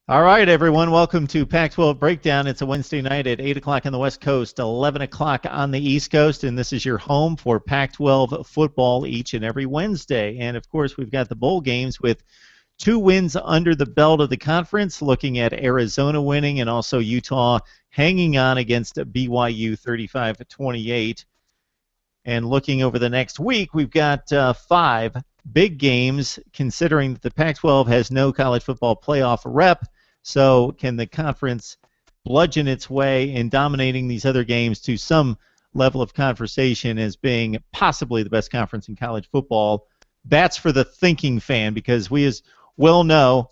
All right, everyone. Welcome to Pac-12 Breakdown. It's a Wednesday night at 8 o'clock on the West Coast, 11 o'clock on the East Coast, and this is your home for Pac-12 football each and every Wednesday. And, of course, we've got the bowl games with two wins under the belt of the conference, looking at Arizona winning and also Utah hanging on against BYU 35-28. And looking over the next week, we've got five big games, considering that the Pac-12 has no college football playoff rep. So can the conference bludgeon its way in dominating these other games to some level of conversation as being possibly the best conference in college football? That's for the thinking fan, because we as well know,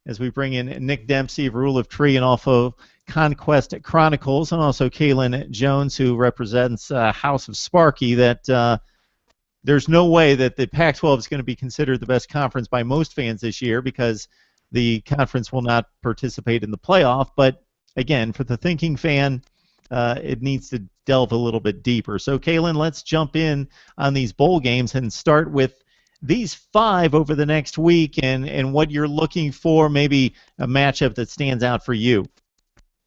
as we bring in Nick Dempsey of Rule of Tree and also Conquest Chronicles, and also Kaylin Jones, who represents House of Sparky, that there's no way that the Pac-12 is going to be considered the best conference by most fans this year, because the conference will not participate in the playoff. But again, for the thinking fan, it needs to delve a little bit deeper. So, Kaylin, let's jump in on these bowl games and start with these five over the next week and what you're looking for, maybe a matchup that stands out for you.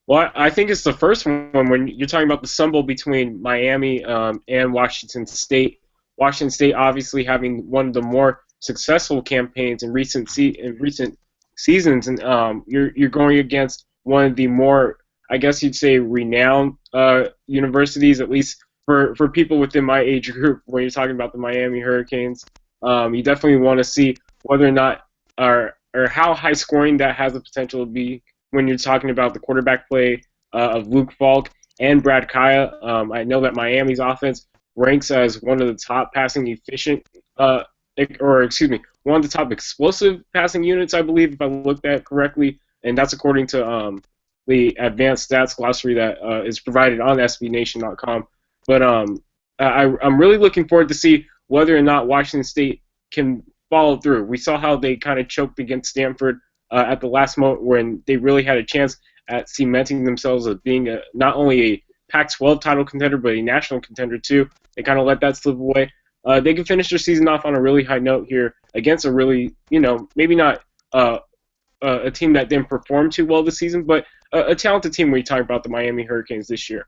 Well, I think it's the first one when you're talking about the Sun Bowl between Miami and Washington State. Washington State obviously having one of the more successful campaigns in recent seasons, and you're going against one of the more, I guess you'd say, renowned universities, at least for people within my age group. When you're talking about the Miami Hurricanes, you definitely want to see whether or not or how high scoring that has the potential to be when you're talking about the quarterback play of Luke Falk and Brad Kaya. I know that Miami's offense ranks as one of the top passing efficient, one of the top explosive passing units, I believe, if I looked at correctly, and that's according to the advanced stats glossary that is provided on SBNation.com. But I'm really looking forward to see whether or not Washington State can follow through. We saw how they kind of choked against Stanford at the last moment when they really had a chance at cementing themselves as being not only a Pac-12 title contender, but a national contender too. They kind of let that slip away. They can finish their season off on a really high note here against a really, maybe not a team that didn't perform too well this season, but a talented team when you talk about the Miami Hurricanes this year.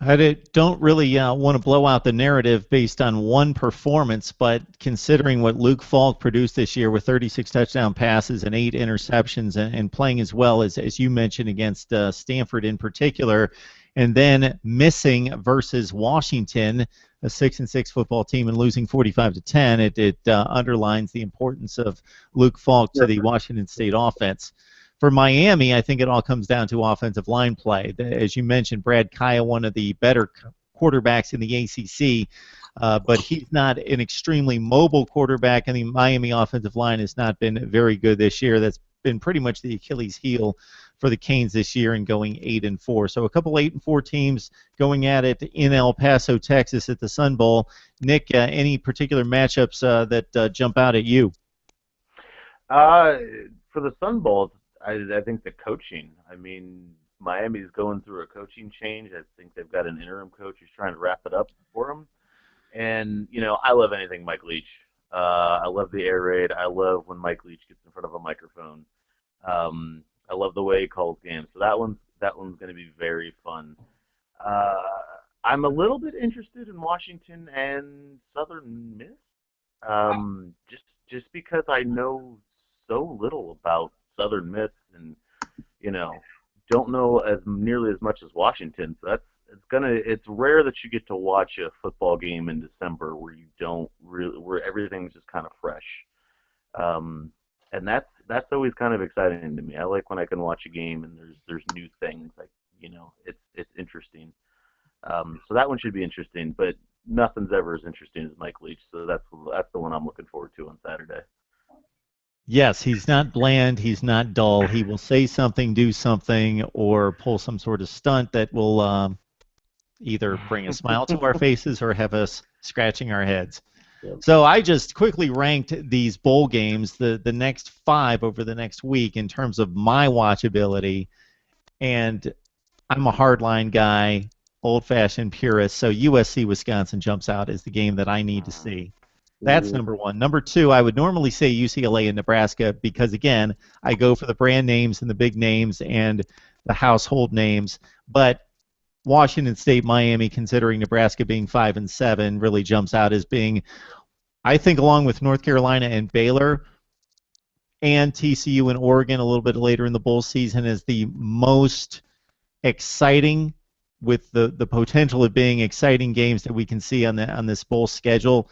I don't really want to blow out the narrative based on one performance, but considering what Luke Falk produced this year with 36 touchdown passes and 8 interceptions, and playing as well as you mentioned against Stanford in particular, and then missing versus Washington, a 6-6 football team, and losing 45-10, it underlines the importance of Luke Falk to the Washington State offense. For Miami, I think it all comes down to offensive line play. As you mentioned, Brad Kaya, one of the better quarterbacks in the ACC, but he's not an extremely mobile quarterback, and the Miami offensive line has not been very good this year. That's been pretty much the Achilles heel for the Canes this year, and going 8-4. So a couple 8-4 teams going at it in El Paso, Texas, at the Sun Bowl. Nick, any particular matchups that jump out at you? For the Sun Bowl, I think the coaching. I mean, Miami's going through a coaching change. I think they've got an interim coach who's trying to wrap it up for them. And, I love anything Mike Leach. I love the air raid. I love when Mike Leach gets in front of a microphone. I love the way he calls games. So that one's going to be very fun. I'm a little bit interested in Washington and Southern Miss, just because I know so little about Southern Miss, and don't know nearly as much as Washington. So it's rare that you get to watch a football game in December where everything's just kind of fresh. And that's always kind of exciting to me. I like when I can watch a game and there's new things, like it's interesting. So that one should be interesting, but nothing's ever as interesting as Mike Leach. So that's the one I'm looking forward to on Saturday. Yes, he's not bland, he's not dull. He will say something, do something, or pull some sort of stunt that will either bring a smile to our faces or have us scratching our heads. Yep. So I just quickly ranked these bowl games, the next five over the next week, in terms of my watchability, and I'm a hardline guy, old-fashioned purist, so USC Wisconsin jumps out as the game that I need to see. That's number one. Number two, I would normally say UCLA and Nebraska because, again, I go for the brand names and the big names and the household names. But Washington State, Miami, considering Nebraska being 5-7, really jumps out as being, I think, along with North Carolina and Baylor and TCU and Oregon a little bit later in the bowl season, as the most exciting, with the potential of being exciting games that we can see on this bowl schedule.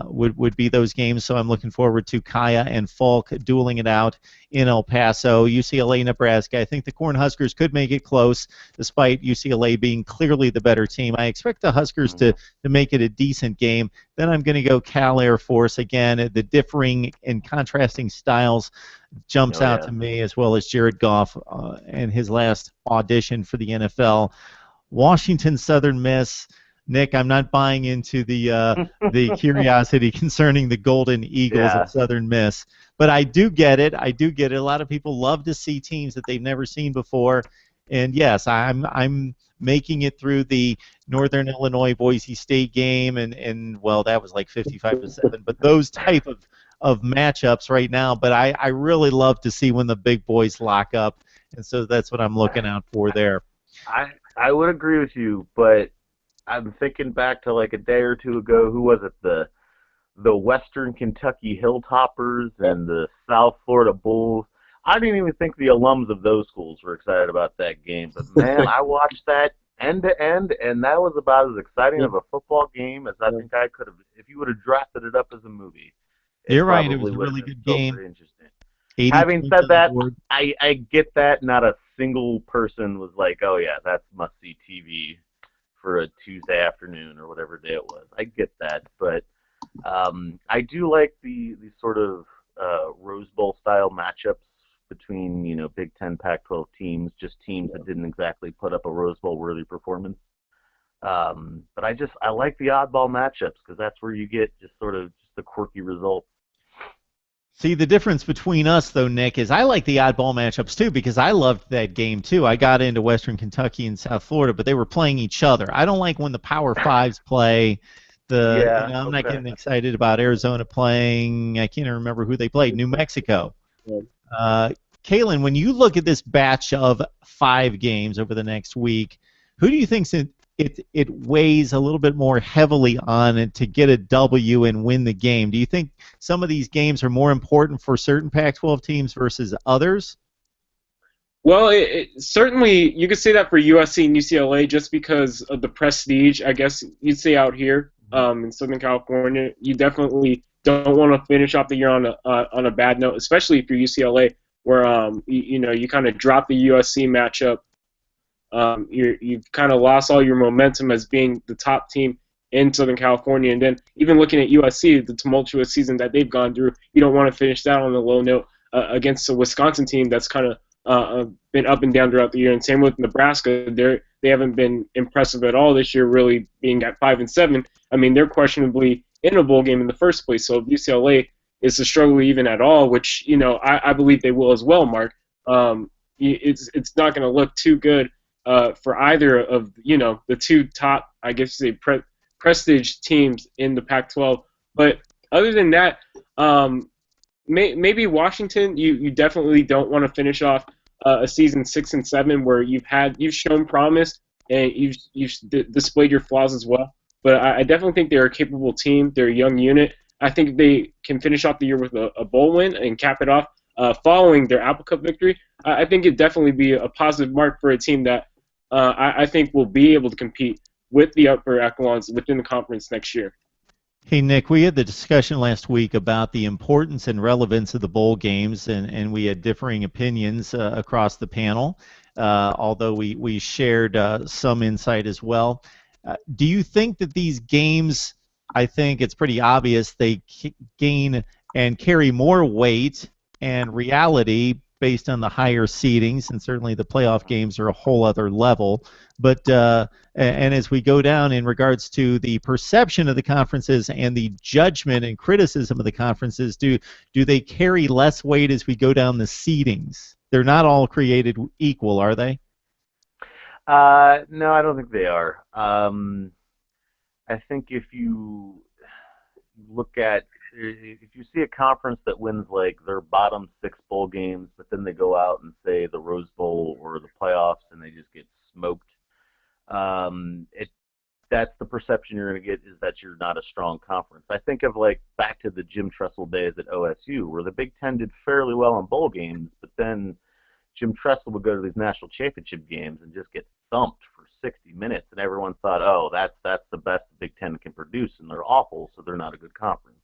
Would be those games. So I'm looking forward to Kaya and Falk dueling it out in El Paso. UCLA, Nebraska. I think the Cornhuskers could make it close, despite UCLA being clearly the better team. I expect the Huskers to make it a decent game. Then I'm going to go Cal Air Force again. The differing and contrasting styles jumps out to me, as well as Jared Goff and his last audition for the NFL. Washington Southern Miss. Nick, I'm not buying into the curiosity concerning the Golden Eagles of Southern Miss, but I do get it. I do get it. A lot of people love to see teams that they've never seen before, and yes, I'm making it through the Northern Illinois Boise State game, and well, that was like 55-7. But those type of matchups right now. But I really love to see when the big boys lock up, and so that's what I'm looking out for there. I would agree with you, but I'm thinking back to like a day or two ago. Who was it? The Western Kentucky Hilltoppers and the South Florida Bulls. I didn't even think the alums of those schools were excited about that game. But man, I watched that end to end, and that was about as exciting of a football game as I think I could have. If you would have drafted it up as a movie, you're right. It was a really good game. Very interesting. Having said that, I get that. Not a single person was like, "Oh yeah, that's must-see TV for a Tuesday afternoon," or whatever day it was. I get that, but I do like the sort of Rose Bowl style matchups between Big Ten, Pac-12 teams, just teams that didn't exactly put up a Rose Bowl worthy performance. But I like the oddball matchups because that's where you get just the quirky results. See, the difference between us, though, Nick, is I like the oddball matchups, too, because I loved that game, too. I got into Western Kentucky and South Florida, but they were playing each other. I don't like when the Power Fives play. I'm not getting excited about Arizona playing. I can't even remember who they played. New Mexico. Kalen, when you look at this batch of 5 games over the next week, who do you think it weighs a little bit more heavily on it to get a W and win the game? Do you think some of these games are more important for certain Pac-12 teams versus others? Well, certainly you could say that for USC and UCLA just because of the prestige, I guess you'd say out here in Southern California. You definitely don't want to finish off the year on a bad note, especially if you're UCLA, where you kind of drop the USC matchup. You've kind of lost all your momentum as being the top team in Southern California, and then even looking at USC, the tumultuous season that they've gone through, you don't want to finish that on a low note against a Wisconsin team that's kind of been up and down throughout the year. And same with Nebraska, they haven't been impressive at all this year, really being at 5-7. I mean, they're questionably in a bowl game in the first place. So if UCLA is to struggle even at all, which I believe they will as well, Mark, it's not going to look too good for either of the two top, I guess you say, prestige teams in the Pac-12. But other than that, maybe Washington, you definitely don't want to finish off a season 6-7 where you've shown promise and you've displayed your flaws as well. But I definitely think they're a capable team. They're a young unit. I think they can finish off the year with a bowl win and cap it off following their Apple Cup victory. I think it'd definitely be a positive mark for a team that I think will be able to compete with the upper echelons within the conference next year. Hey, Nick, we had the discussion last week about the importance and relevance of the bowl games, and we had differing opinions across the panel, although we shared some insight as well. Do you think that these games, I think it's pretty obvious, they gain and carry more weight and reality based on the higher seedings, and certainly the playoff games are a whole other level. But and as we go down in regards to the perception of the conferences and the judgment and criticism of the conferences, do they carry less weight as we go down the seedings? They're not all created equal, are they? No, I don't think they are. I think if you look at, if you see a conference that wins like their bottom 6 bowl games, but then they go out and say the Rose Bowl or the playoffs and they just get smoked, it that's the perception you're going to get, is that you're not a strong conference. I think of like back to the Jim Tressel days at OSU, where the Big Ten did fairly well in bowl games, but then Jim Tressel would go to these national championship games and just get thumped for 60 minutes, and everyone thought, oh, that's the best the Big Ten can produce, and they're awful, so they're not a good conference.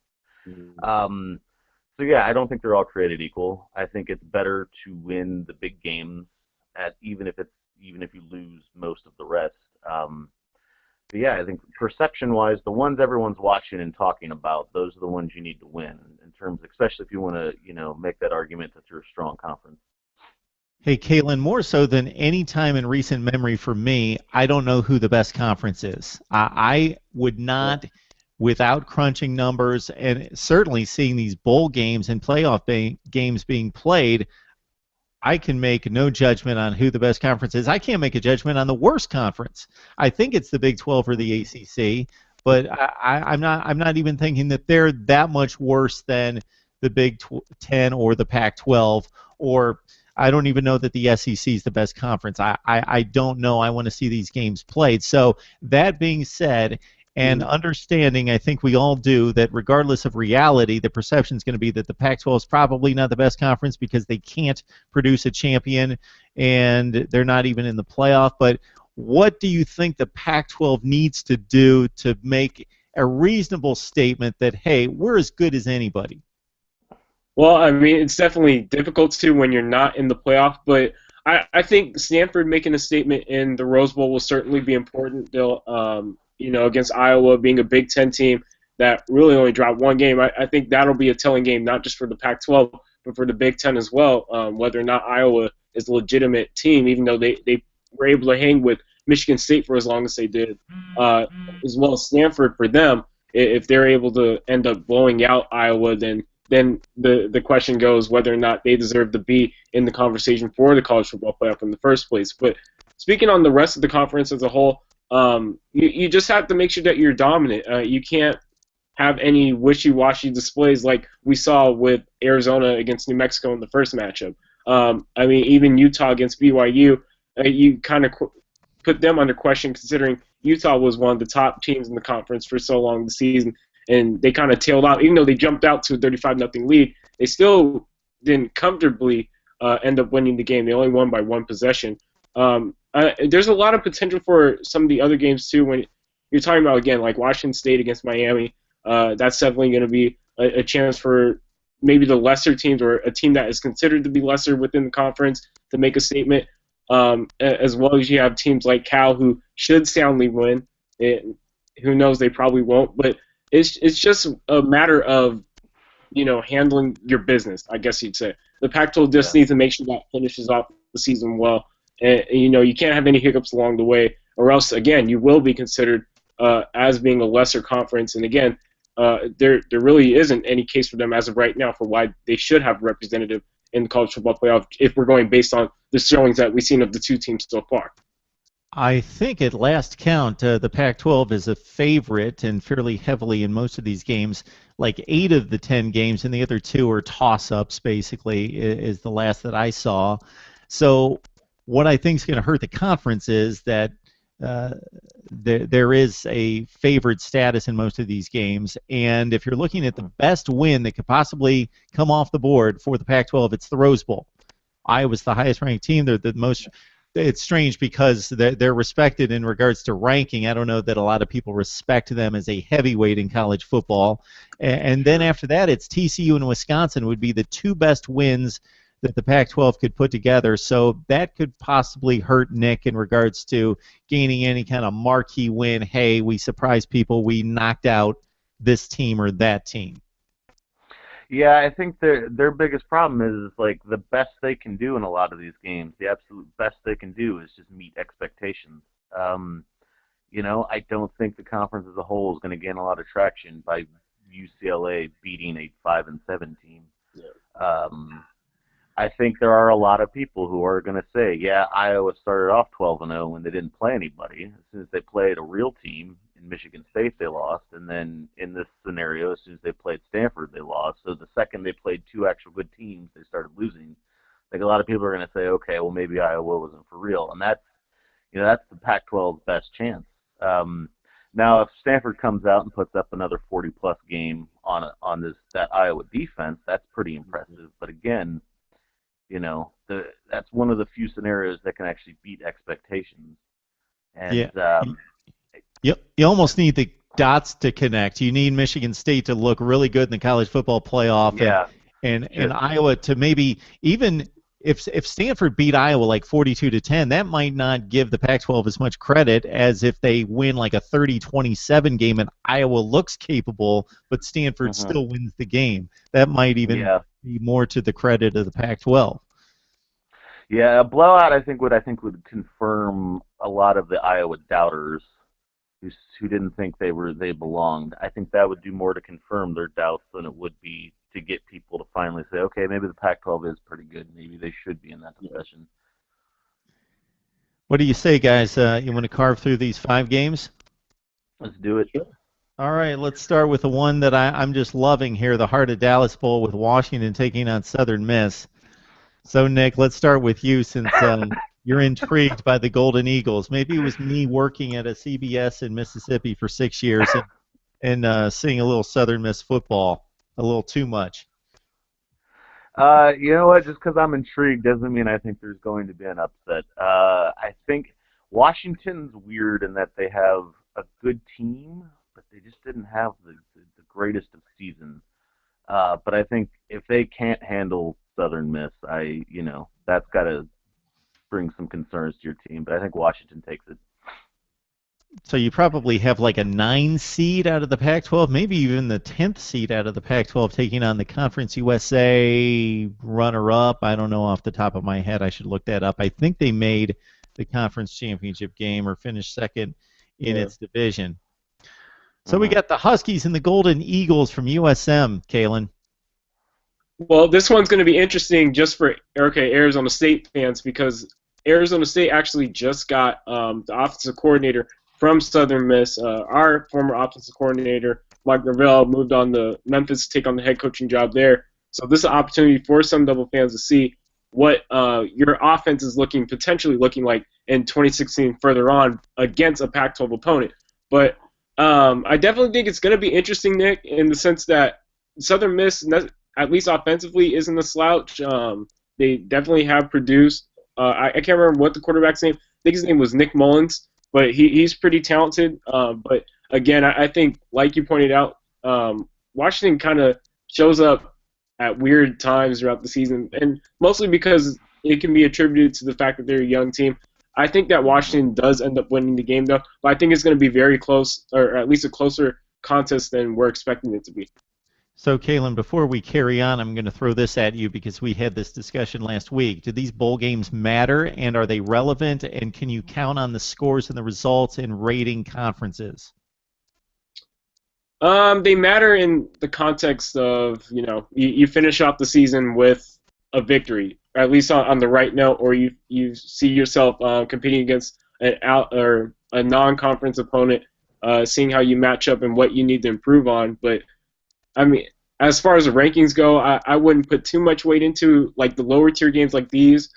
So yeah, I don't think they're all created equal. I think it's better to win the big games, even if you lose most of the rest. But yeah, I think perception-wise, the ones everyone's watching and talking about, those are the ones you need to win in terms, especially if you want to, make that argument that you're a strong conference. Hey, Caitlin, more so than any time in recent memory for me, I don't know who the best conference is. I would not, without crunching numbers and certainly seeing these bowl games and playoff games being played, I can make no judgment on who the best conference is. I can't make a judgment on the worst conference. I think it's the Big 12 or the ACC, but I'm not even thinking that they're that much worse than the Big 10 or the Pac-12, or I don't even know that the SEC is the best conference. I don't know. I want to see these games played. So that being said, and understanding, I think we all do, that regardless of reality, the perception is going to be that the Pac-12 is probably not the best conference because they can't produce a champion and they're not even in the playoff. But what do you think the Pac-12 needs to do to make a reasonable statement that, hey, we're as good as anybody? Well, I mean, it's definitely difficult to when you're not in the playoff, but I think Stanford making a statement in the Rose Bowl will certainly be important. They'll, against Iowa, being a Big Ten team that really only dropped one game. I think that'll be a telling game, not just for the Pac-12, but for the Big Ten as well, whether or not Iowa is a legitimate team, even though they were able to hang with Michigan State for as long as they did, as well as Stanford for them. If they're able to end up blowing out Iowa, then the question goes whether or not they deserve to be in the conversation for the college football playoff in the first place. But speaking on the rest of the conference as a whole, you just have to make sure that you're dominant. You can't have any wishy-washy displays like we saw with Arizona against New Mexico in the first matchup. I mean, even Utah against BYU, you kind of put them under question considering Utah was one of the top teams in the conference for so long this season, and they kind of tailed out. Even though they jumped out to a 35-0 lead, they still didn't comfortably end up winning the game. They only won by one possession. There's a lot of potential for some of the other games, too, when you're talking about, again, like Washington State against Miami. That's definitely going to be a chance for maybe the lesser teams or a team that is considered to be lesser within the conference to make a statement, as well as you have teams like Cal who should soundly win. Who knows, they probably won't, but it's just a matter of, handling your business, I guess you'd say. The Pac-12 just needs to make sure that finishes off the season well. And, you can't have any hiccups along the way, or else, again, you will be considered as being a lesser conference. And, again, there really isn't any case for them as of right now for why they should have a representative in the college football playoff if we're going based on the showings that we've seen of the two teams so far. I think at last count, the Pac-12 is a favorite and fairly heavily in most of these games. Like 8 of the 10 games, and the other 2 are toss-ups, basically, is the last that I saw. So what I think is going to hurt the conference is that there is a favored status in most of these games. And if you're looking at the best win that could possibly come off the board for the Pac-12, it's the Rose Bowl. Iowa's the highest-ranked team. They're the most. It's strange because they're respected in regards to ranking. I don't know that a lot of people respect them as a heavyweight in college football. And then after that, it's TCU and Wisconsin would be the 2 best wins that the Pac-12 could put together. So that could possibly hurt Nick in regards to gaining any kind of marquee win. Hey, we surprised people. We knocked out this team or that team. Yeah, I think their biggest problem is like the best they can do in a lot of these games. The absolute best they can do is just meet expectations. I don't think the conference as a whole is going to gain a lot of traction by UCLA beating a 5-7 team. Yeah. I think there are a lot of people who are going to say, yeah, Iowa started off 12-0 when they didn't play anybody. As soon as they played a real team in Michigan State, they lost, and then in this scenario, as soon as they played Stanford, they lost. So the second they played two actual good teams, they started losing. Like a lot of people are going to say, okay, well maybe Iowa wasn't for real, and that's the Pac-12's best chance. Now, if Stanford comes out and puts up another 40-plus game on that Iowa defense, that's pretty impressive. But again, that's one of the few scenarios that can actually beat expectations. And you almost need the dots to connect. You need Michigan State to look really good in the college football playoff, and Iowa to maybe even. If Stanford beat Iowa like 42-10, that might not give the Pac-12 as much credit as if they win like a 30-27 game and Iowa looks capable, but Stanford still wins the game. That might even be more to the credit of the Pac-12. Yeah, a blowout I think would confirm a lot of the Iowa doubters who didn't think they belonged. I think that would do more to confirm their doubts than it would be to get people to finally say, okay, maybe the Pac-12 is pretty good. Maybe they should be in that discussion. What do you say, guys? You want to carve through these 5 games? Let's do it. All right, let's start with the one that I'm just loving here, the Heart of Dallas Bowl with Washington taking on Southern Miss. So, Nick, let's start with you since you're intrigued by the Golden Eagles. Maybe it was me working at a CBS in Mississippi for 6 years and seeing a little Southern Miss football. A little too much. You know what? Just because I'm intrigued doesn't mean I think there's going to be an upset. I think Washington's weird in that they have a good team, but they just didn't have the greatest of seasons. But I think if they can't handle Southern Miss, that's got to bring some concerns to your team. But I think Washington takes it. So you probably have like a 9 seed out of the Pac-12, maybe even the 10th seed out of the Pac-12 taking on the Conference USA runner-up. I don't know off the top of my head. I should look that up. I think they made the conference championship game or finished second in its division. So we got the Huskies and the Golden Eagles from USM, Kalen. Well, this one's going to be interesting just for Arizona State fans because Arizona State actually just got the offensive coordinator from Southern Miss. Our former offensive coordinator, Mike Gravel, moved on to Memphis to take on the head coaching job there. So this is an opportunity for Sun Devil fans to see what your offense is potentially looking like in 2016 further on against a Pac-12 opponent. But I definitely think it's going to be interesting, Nick, in the sense that Southern Miss, at least offensively, isn't a slouch. They definitely have produced. I can't remember what the quarterback's name. I think his name was Nick Mullins. But he's pretty talented. But again, I think, like you pointed out, Washington kind of shows up at weird times throughout the season, and mostly because it can be attributed to the fact that they're a young team. I think that Washington does end up winning the game, though. But I think it's going to be very close, or at least a closer contest than we're expecting it to be. So, Kalen, before we carry on, I'm going to throw this at you because we had this discussion last week. Do these bowl games matter, and are they relevant, and can you count on the scores and the results in rating conferences? They matter in the context of, you finish off the season with a victory, or at least on the right note, or you see yourself competing against a non-conference opponent, seeing how you match up and what you need to improve on. But I mean, as far as the rankings go, I wouldn't put too much weight into like the lower tier games like these.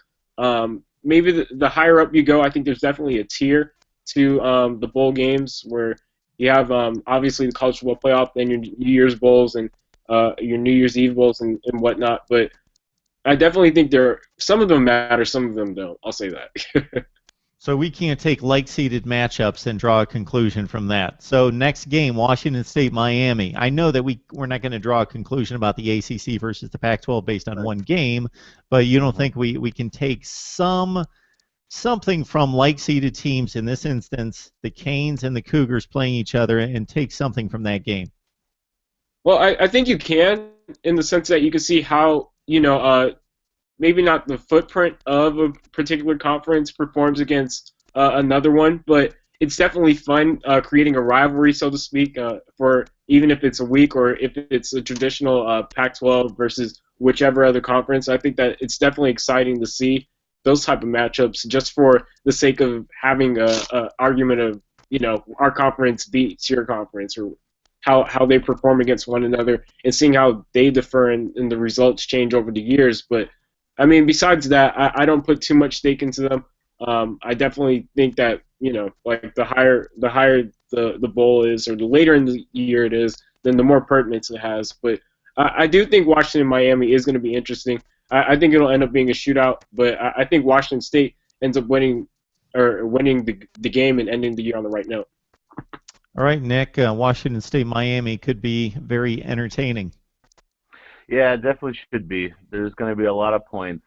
Maybe the higher up you go, I think there's definitely a tier to the bowl games where you have obviously the college football playoff, then your New Year's bowls and your New Year's Eve bowls and whatnot. But I definitely think some of them matter, some of them don't. I'll say that. So we can't take like-seeded matchups and draw a conclusion from that. So next game, Washington State, Miami. I know that we're not going to draw a conclusion about the ACC versus the Pac-12 based on one game, but you don't think we can take something from like-seeded teams, in this instance, the Canes and the Cougars playing each other, and take something from that game? Well, I think you can, in the sense that you can see how, maybe not the footprint of a particular conference performs against another one, but it's definitely fun creating a rivalry, so to speak, for even if it's a week or if it's a traditional Pac-12 versus whichever other conference. I think that it's definitely exciting to see those type of matchups just for the sake of having a argument of our conference beats your conference, or how they perform against one another, and seeing how they differ and the results change over the years. But I mean, besides that, I don't put too much stake into them. I definitely think that like the higher the bowl is, or the later in the year it is, then the more pertinence it has. But I do think Washington and Miami is going to be interesting. I think it'll end up being a shootout, but I think Washington State ends up winning the game and ending the year on the right note. All right, Nick, Washington State, Miami could be very entertaining. Yeah, it definitely should be. There's going to be a lot of points.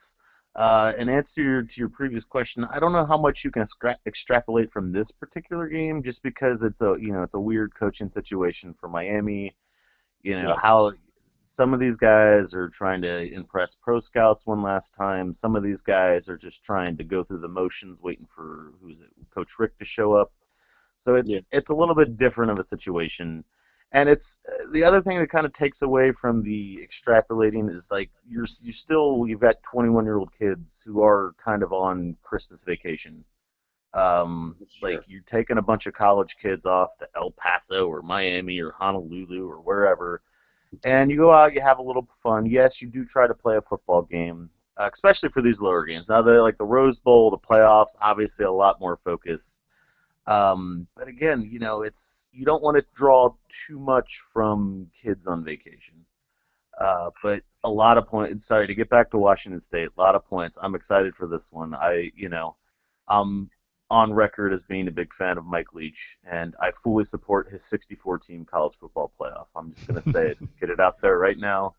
In answer to your previous question, I don't know how much you can extrapolate from this particular game, just because it's a weird coaching situation for Miami. Yeah. How some of these guys are trying to impress pro scouts one last time. Some of these guys are just trying to go through the motions, waiting for Coach Rick to show up. So it's a little bit different of a situation. And it's the other thing that kind of takes away from the extrapolating is like you've got 21-year-old kids who are kind of on Christmas vacation. Like you're taking a bunch of college kids off to El Paso or Miami or Honolulu or wherever, and you go out, you have a little fun. Yes, you do try to play a football game, especially for these lower games. Now they're like the Rose Bowl, the playoffs, obviously a lot more focus. But again, you don't want to draw too much from kids on vacation. But a lot of points. Sorry, to get back to Washington State, a lot of points. I'm excited for this one. I'm on record as being a big fan of Mike Leach, and I fully support his 64-team college football playoff. I'm just going to say it, get it out there right now.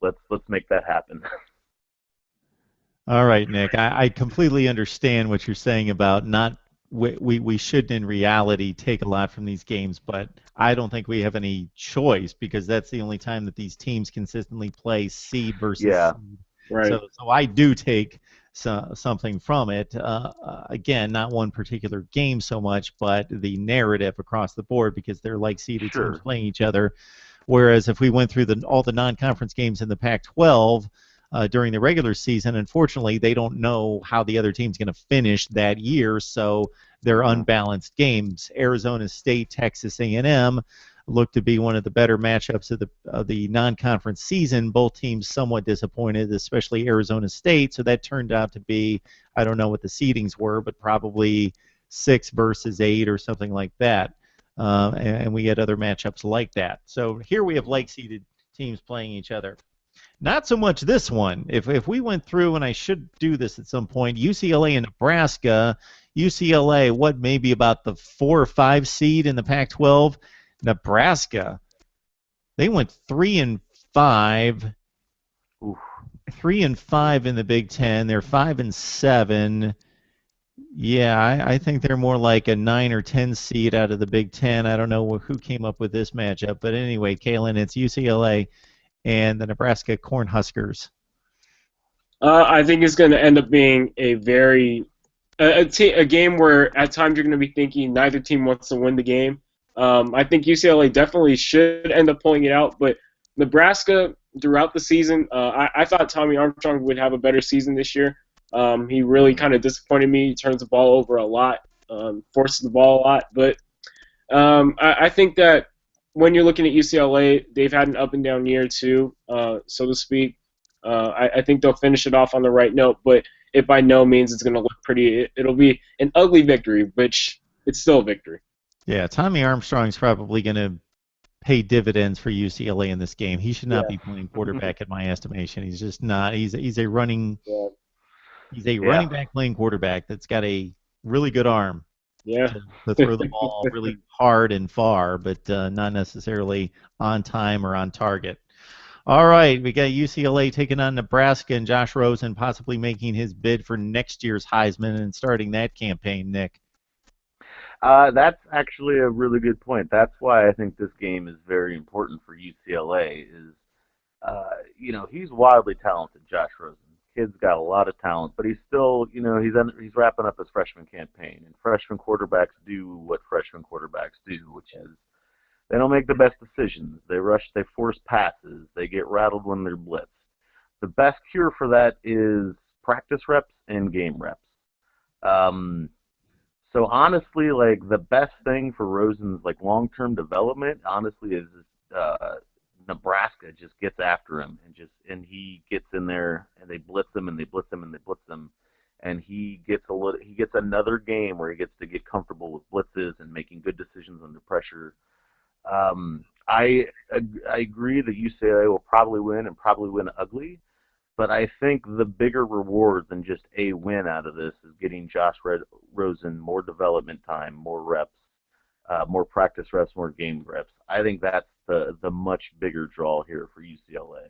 Let's make that happen. All right, Nick, I completely understand what you're saying about not we should in reality take a lot from these games, but I don't think we have any choice because that's the only time that these teams consistently play seed versus seed. Right. So I do take something from it. Again, not one particular game so much, but the narrative across the board because they're like seeded teams playing each other. Whereas if we went through all the non-conference games in the Pac-12 during the regular season, unfortunately, they don't know how the other team's going to finish that year, so they're unbalanced games. Arizona State, Texas A&M look to be one of the better matchups of the non-conference season. Both teams somewhat disappointed, especially Arizona State, so that turned out to be, I don't know what the seedings were, but probably 6 versus 8 or something like that. And we had other matchups like that. So here we have like-seeded teams playing each other. Not so much this one. If we went through, and I should do this at some point, UCLA and Nebraska, UCLA, what, maybe about the 4 or 5 seed in the Pac-12? Nebraska, they went 3-5. Oof. 3-5 in the Big Ten. They're 5-7. Yeah, I think they're more like a 9 or 10 seed out of the Big Ten. I don't know who came up with this matchup, but anyway, Kalen, it's UCLA and the Nebraska Cornhuskers. I think it's going to end up being a game where at times you're going to be thinking neither team wants to win the game. I think UCLA definitely should end up pulling it out, but Nebraska throughout the season, I thought Tommy Armstrong would have a better season this year. He really kind of disappointed me. He turns the ball over a lot, forces the ball a lot, but I think that when you're looking at UCLA, they've had an up and down year too, so to speak. I think they'll finish it off on the right note, but it by no means is going to look pretty. It'll be an ugly victory, which it's still a victory. Yeah, Tommy Armstrong's probably going to pay dividends for UCLA in this game. He should not be playing quarterback in my estimation. He's just not. He's a running running back playing quarterback that's got a really good arm. To throw the ball really hard and far, but not necessarily on time or on target. All right, we got UCLA taking on Nebraska and Josh Rosen possibly making his bid for next year's Heisman and starting that campaign, Nick. That's actually a really good point. That's why I think this game is very important for UCLA. He's wildly talented, Josh Rosen. Kid's got a lot of talent, but he's still, he's wrapping up his freshman campaign, and freshman quarterbacks do what freshman quarterbacks do, which is they don't make the best decisions. They rush, they force passes, they get rattled when they're blitzed. The best cure for that is practice reps and game reps. So honestly, like the best thing for Rosen's like long-term development, honestly, is Nebraska just gets after him and he gets in there and they blitz him and they blitz him and they blitz him, and he gets another game where he gets to get comfortable with blitzes and making good decisions under pressure. I agree that UCLA will probably win and probably win ugly. But I think the bigger reward than just a win out of this is getting Rosen more development time, more reps, more practice reps, more game reps. I think that's the much bigger draw here for UCLA.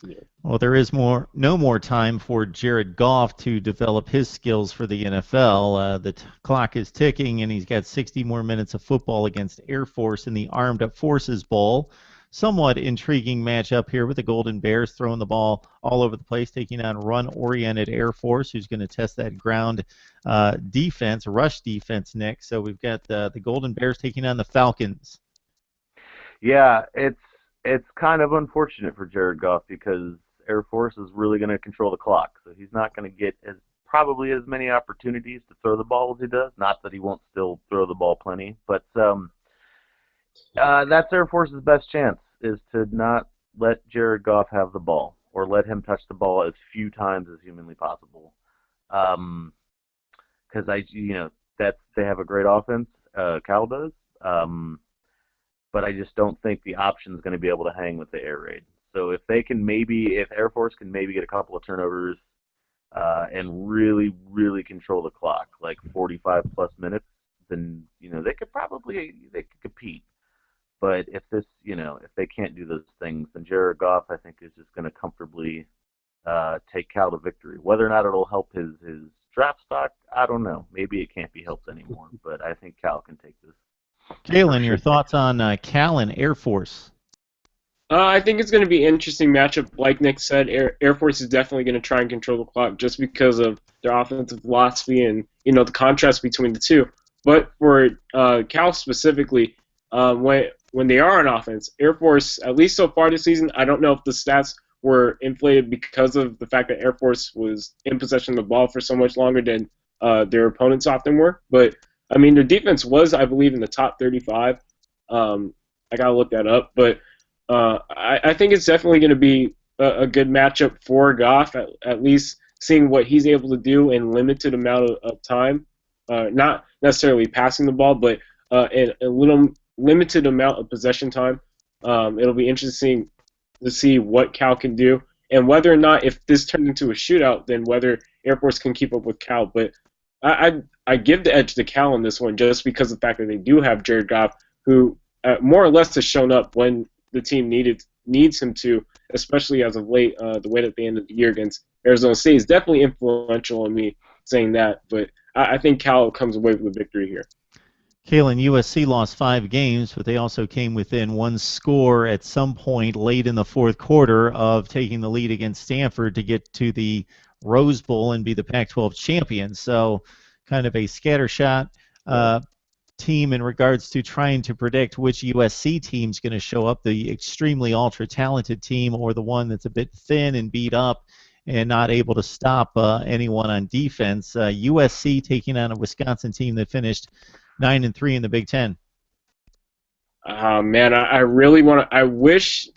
Yeah. Well, there is no more time for Jared Goff to develop his skills for the NFL. The clock is ticking, and he's got 60 more minutes of football against Air Force in the Armed Forces Bowl. Somewhat intriguing matchup here with the Golden Bears throwing the ball all over the place, taking on run-oriented Air Force, who's going to test that ground defense, rush defense next. So we've got the Golden Bears taking on the Falcons. Yeah, it's kind of unfortunate for Jared Goff because Air Force is really going to control the clock, so he's not going to get probably as many opportunities to throw the ball as he does. Not that he won't still throw the ball plenty, but that's Air Force's best chance, is to not let Jared Goff have the ball or let him touch the ball as few times as humanly possible. Because they have a great offense, Cal does. But I just don't think the option is going to be able to hang with the air raid. So if Air Force can maybe get a couple of turnovers and really, really control the clock, like 45 plus minutes, then they could compete. But if they can't do those things, then Jared Goff, I think, is just going to comfortably take Cal to victory. Whether or not it'll help his draft stock, I don't know. Maybe it can't be helped anymore. But I think Cal can take this. Kalen, your thoughts on Cal and Air Force? I think it's going to be an interesting matchup. Like Nick said, Air Force is definitely going to try and control the clock just because of their offensive philosophy and the contrast between the two. But for Cal specifically, when they are on offense, Air Force, at least so far this season, I don't know if the stats were inflated because of the fact that Air Force was in possession of the ball for so much longer than their opponents often were. But I mean, their defense was, I believe, in the top 35. I gotta look that up, but I think it's definitely going to be a good matchup for Goff. At least seeing what he's able to do in limited amount of time, not necessarily passing the ball, but in a little limited amount of possession time. It'll be interesting to see what Cal can do, and whether or not, if this turns into a shootout, then whether Air Force can keep up with Cal. But I give the edge to Cal in this one just because of the fact that they do have Jared Goff, who more or less has shown up when the team needs him to, especially as of late. The way that they ended the year against Arizona State is definitely influential in me saying that. But I think Cal comes away with the victory here. Kalen, USC lost 5 games, but they also came within 1 score at some point late in the fourth quarter of taking the lead against Stanford to get to the Rose Bowl and be the Pac-12 champion. So kind of a scattershot team in regards to trying to predict which USC team's going to show up, the extremely ultra-talented team or the one that's a bit thin and beat up and not able to stop anyone on defense. USC taking on a Wisconsin team that finished 9-3 in the Big Ten. Man, I really want to. I wish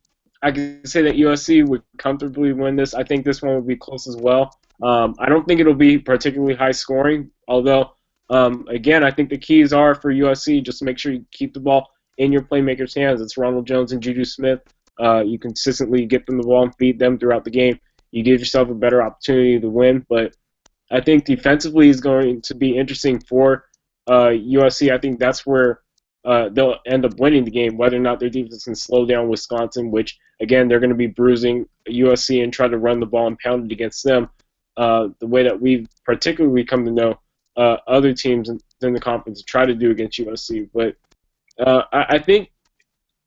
I could say that USC would comfortably win this. I think this one would be close as well. I don't think it'll be particularly high scoring, although, again, I think the keys are for USC just to make sure you keep the ball in your playmakers' hands. It's Ronald Jones and Juju Smith. You consistently get them the ball and feed them throughout the game. You give yourself a better opportunity to win. But I think defensively is going to be interesting for USC. I think that's where they'll end up winning the game, whether or not their defense can slow down Wisconsin, which, again, they're going to be bruising USC and try to run the ball and pound it against them, the way that we've particularly come to know other teams in the conference try to do against USC. But I think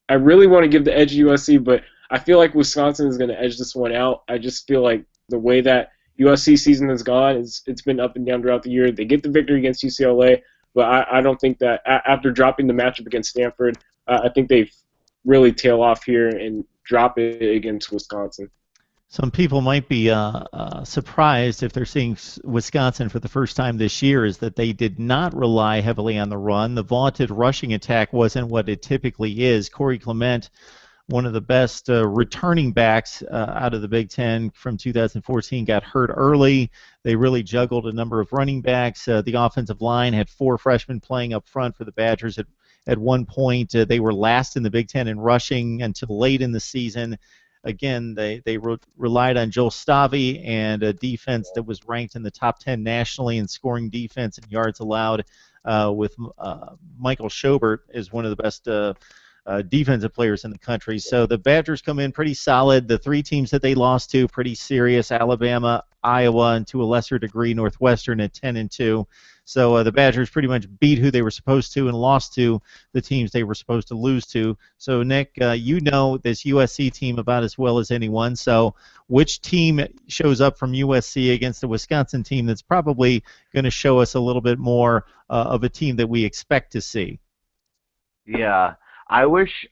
I really want to give the edge to USC, but I feel like Wisconsin is going to edge this one out. I just feel like the way that USC season has gone, it's been up and down throughout the year. They get the victory against UCLA, but I don't think that after dropping the matchup against Stanford, I think they really tail off here and drop it against Wisconsin. Some people might be surprised if they're seeing Wisconsin for the first time this year is that they did not rely heavily on the run. The vaunted rushing attack wasn't what it typically is. Corey Clement, one of the best returning backs out of the Big Ten from 2014, got hurt early. They really juggled a number of running backs. The offensive line had four freshmen playing up front for the Badgers. At one point, they were last in the Big Ten in rushing until late in the season. Again, they relied on Joel Stavi and a defense that was ranked in the top 10 nationally in scoring defense and yards allowed, with Michael Schobert is one of the best defensive players in the country. So the Badgers come in pretty solid. The three teams that they lost to, pretty serious: Alabama, Iowa, and to a lesser degree Northwestern at 10-2. So the Badgers pretty much beat who they were supposed to and lost to the teams they were supposed to lose to. So Nick, you know this USC team about as well as anyone. So which team shows up from USC against the Wisconsin team that's probably going to show us a little bit more of a team that we expect to see? Yeah, I wish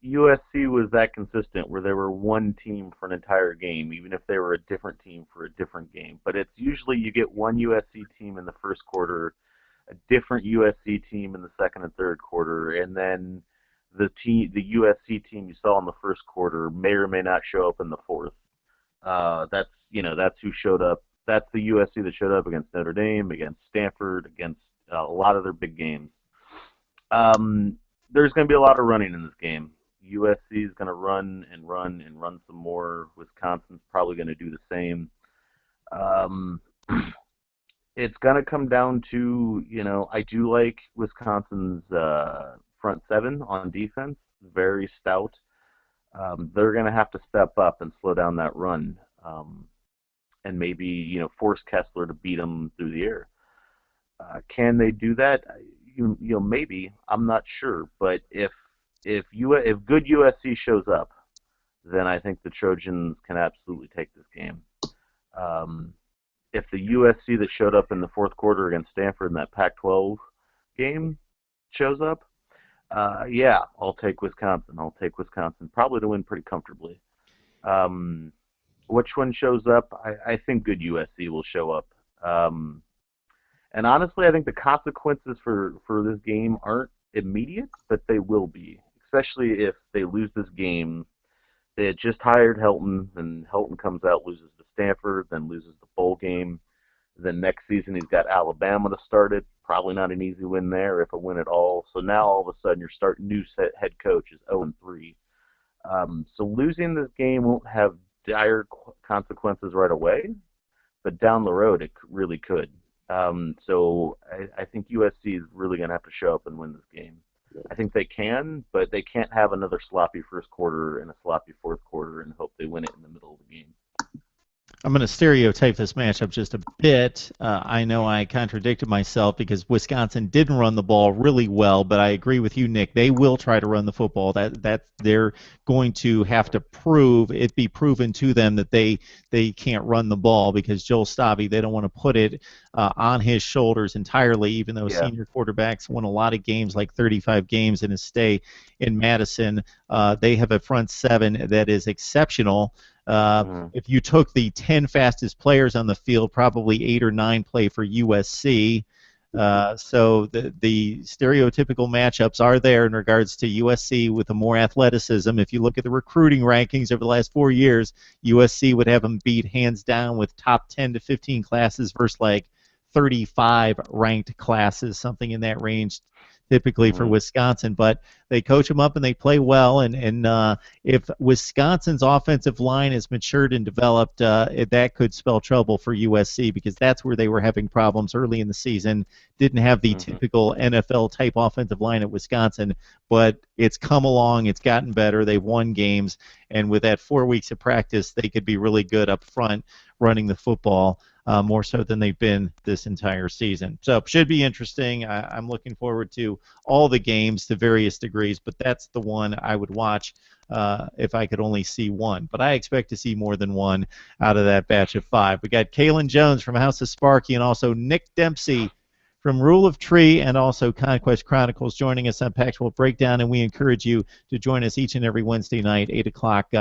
USC was that consistent where they were one team for an entire game, even if they were a different team for a different game. But it's usually you get one USC team in the first quarter, a different USC team in the second and third quarter, and then the USC team you saw in the first quarter may or may not show up in the fourth. That's who showed up. That's the USC that showed up against Notre Dame, against Stanford, against a lot of their big games. There's going to be a lot of running in this game. USC is going to run and run and run some more. Wisconsin's probably going to do the same. Um, it's going to come down to, I do like Wisconsin's front seven on defense, very stout. They're going to have to step up and slow down that run, and maybe, force Kessler to beat them through the air. Can they do that? Maybe. I'm not sure, but if good USC shows up, then I think the Trojans can absolutely take this game. If the USC that showed up in the fourth quarter against Stanford in that Pac-12 game shows up, yeah, I'll take Wisconsin. Probably to win pretty comfortably. Which one shows up? I think good USC will show up. And honestly, I think the consequences for this game aren't immediate, but they will be, especially if they lose this game. They had just hired Helton, and Helton comes out, loses to Stanford, then loses the bowl game. Then next season he's got Alabama to start it. Probably not an easy win there, if a win at all. So now all of a sudden your new head coach is 0-3. So losing this game won't have dire consequences right away, but down the road it really could. So I think USC is really going to have to show up and win this game. I think they can, but they can't have another sloppy first quarter and a sloppy fourth quarter and hope they win it in the middle of the game. I'm going to stereotype this matchup just a bit. I know I contradicted myself because Wisconsin didn't run the ball really well, but I agree with you, Nick. They will try to run the football. That they're going to have to be proven to them that they can't run the ball, because Joel Stavi, they don't want to put it on his shoulders entirely, even though senior quarterbacks won a lot of games, like 35 games in his stay in Madison. They have a front seven that is exceptional. If you took the 10 fastest players on the field, probably 8 or 9 play for USC. So the stereotypical matchups are there in regards to USC with the more athleticism. If you look at the recruiting rankings over the last 4 years, USC would have them beat hands down with top 10 to 15 classes versus like 35 ranked classes, something in that range typically for Wisconsin, but they coach them up and they play well. And if Wisconsin's offensive line is matured and developed, that could spell trouble for USC, because that's where they were having problems early in the season. Didn't have the typical NFL type offensive line at Wisconsin, but it's come along, it's gotten better, they've won games, and with that 4 weeks of practice, they could be really good up front running the football. More so than they've been this entire season. So should be interesting. I'm looking forward to all the games to various degrees, but that's the one I would watch if I could only see one. But I expect to see more than one out of that batch of 5. We got Kalen Jones from House of Sparky and also Nick Dempsey from Rule of Tree and also Conquest Chronicles joining us on Pac-12 Breakdown, and we encourage you to join us each and every Wednesday night, 8 o'clock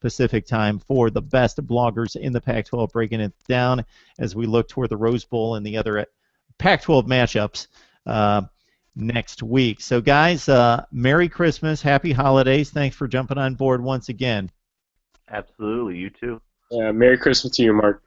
Pacific time, for the best bloggers in the Pac-12 breaking it down as we look toward the Rose Bowl and the other Pac-12 matchups next week. So, guys, Merry Christmas, Happy Holidays. Thanks for jumping on board once again. Absolutely. You too. Merry Christmas to you, Mark.